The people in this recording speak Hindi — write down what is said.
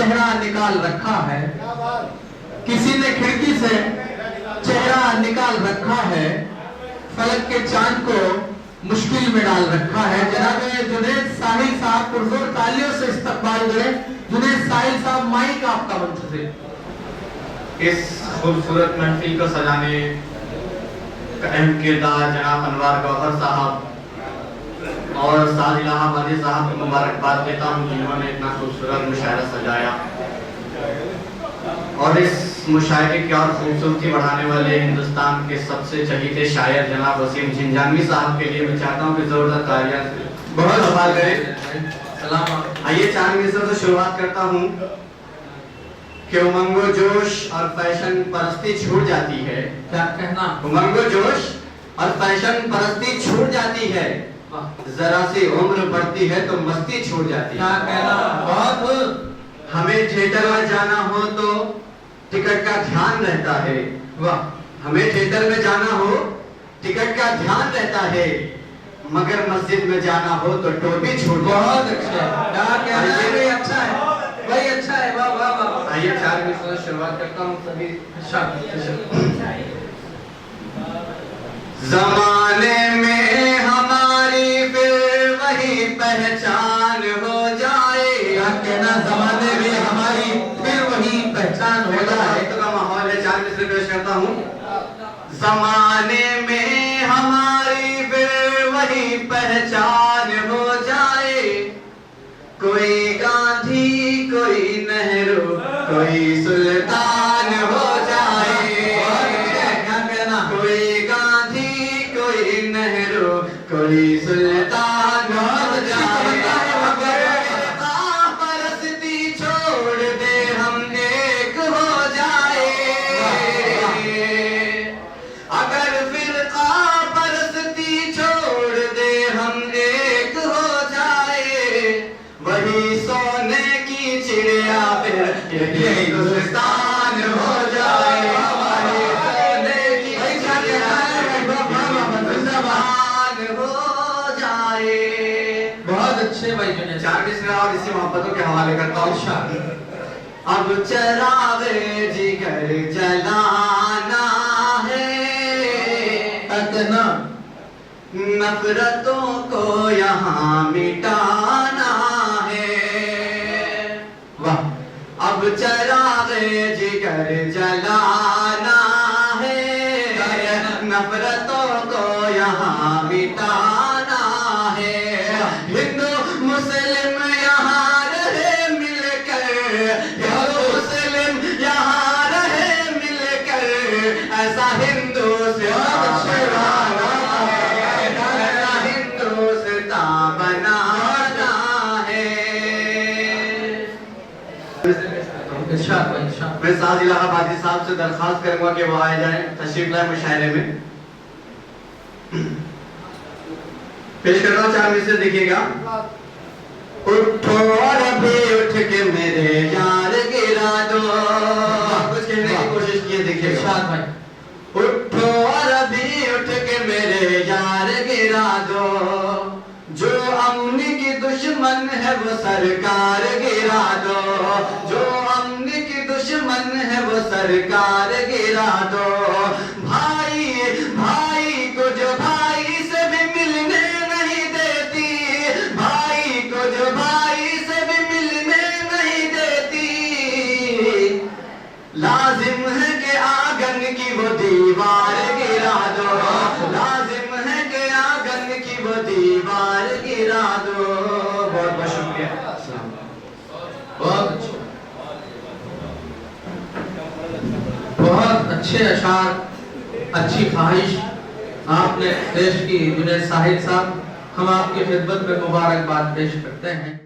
चेहरा निकाल रखा है, किसी ने खिड़की से चेहरा निकाल रखा है, फलक के चांद को मुश्किल में डाल रखा है। जनाब जुनैद साहिल साहब पुरजोर तालियों से इस्तकबाल करें। जुनैद साहिल साहब, माइक आपका मंच से। इस खूबसूरत महफिल को सजाने का अहम किरदार जनाब अनवार गौहर साहब और साद इलाहाबादी साहब को मुबारकबाद देता हूँ, जिन्होंने इतना खूबसूरत मुशायरा सजाया। और इस मुशायरे की और खूबसूरती बढ़ाने वाले हिंदुस्तान के सबसे चहीते शायर जनाब वसीम झिंझानवी साहब के लिए मैं चाहता हूँ कि जोरदार तालियां से बहुत सवाल करें। सलाम। आइए 4 मिनट से शुरुआत करता हूँ कि उमंगो जोश और फैशन परस्ती छूट जाती है। क्या कहना? उमंगो जोश और फैशन परस्ती छूट जाती है, जरा सी उम्र बढ़ती है तो मस्ती छूट जाती है। क्या कहना? बहुत। हमें थिएटर में जाना हो तो टिकट का ध्यान रहता है। वाह। हमें थिएटर में जाना हो टिकट का ध्यान रहता है, मगर मस्जिद में जाना हो तो टोपी छूट। बहुत अच्छा। क्या कहना है? भाई अच्छा है, भाई अच्छा है। वाह वाह वाह। आइए 4 मिनट से शुरुआत करता हूँ सभी। जमाने में हमारी फिर वही पहचान हो जाए। क्या कहना? जमाने में हमारी फिर वही पहचान हो जाए। तो का माहौल है, 4 मिनट से पेश करता हूँ। जमाने में हमारी फिर वही पहचान हो जाए, कोई गांधी कोई नेहरू कोई सुल्तान हो जाए। क्या कहना? कोई गांधी कोई नेहरू कोई सुल्तान हो जाए, परस्ती छोड़ दे हम एक हो जाए। अगर फिरका परस्ती छोड़ दे हम एक हो जाए, वही सोने की चिड़िया फिर यही हिंदुस्तान हो जाए। वही सोने की चिड़िया हिंदुस्तान हो जाए। बहुत अच्छे भाई जुनैद। 4 मिनट और इसी मोहब्बतों के हवाले करता हूँ। अब चरागे जिगर जलाना है, कहना नफरतों को यहाँ मिटाना है। वाह। अब चरागे जिगर जलाना है, नफरतों को यहाँ मिटाना है। हिंदू मुस्लिम यहाँ रहे मिलकर, हिंदू मुस्लिम यहाँ रहे मिलकर, ऐसा हिंदू से मैं साद इलाहाबादी साहब से दरखास्त करूंगा कि वो आए जाएं, तशरीफ लाए मुशायरे में। पेश करता हूँ 4 मिनट से, देखिएगा। उठो और अभी उठ के मेरे यार गिरा दो, कुछ कहने की कोशिश किए, देखिएगा। उठो और अभी उठ के मेरे यार गिरा दो, जो अमन की दुश्मन है वो सरकार गिरा दो, जो अमन की दुश्मन है वो सरकार गिरा दो। भाई भाई को जो भाई से भी मिलने नहीं देती, भाई को जो भाई से भी मिलने नहीं देती, लाजिम है कि आंगन की वो दीवार गिरा दो, लाजिम है कि आंगन की वो दीवार गिरा दो। बहुत बहुत शुक्रिया। बहुत अच्छे, बहुत अच्छे अशार, अच्छी ख्वाहिश आपने पेश की जुनैद साहिल साहब। हम आपकी खिदमत में मुबारकबाद पेश करते हैं।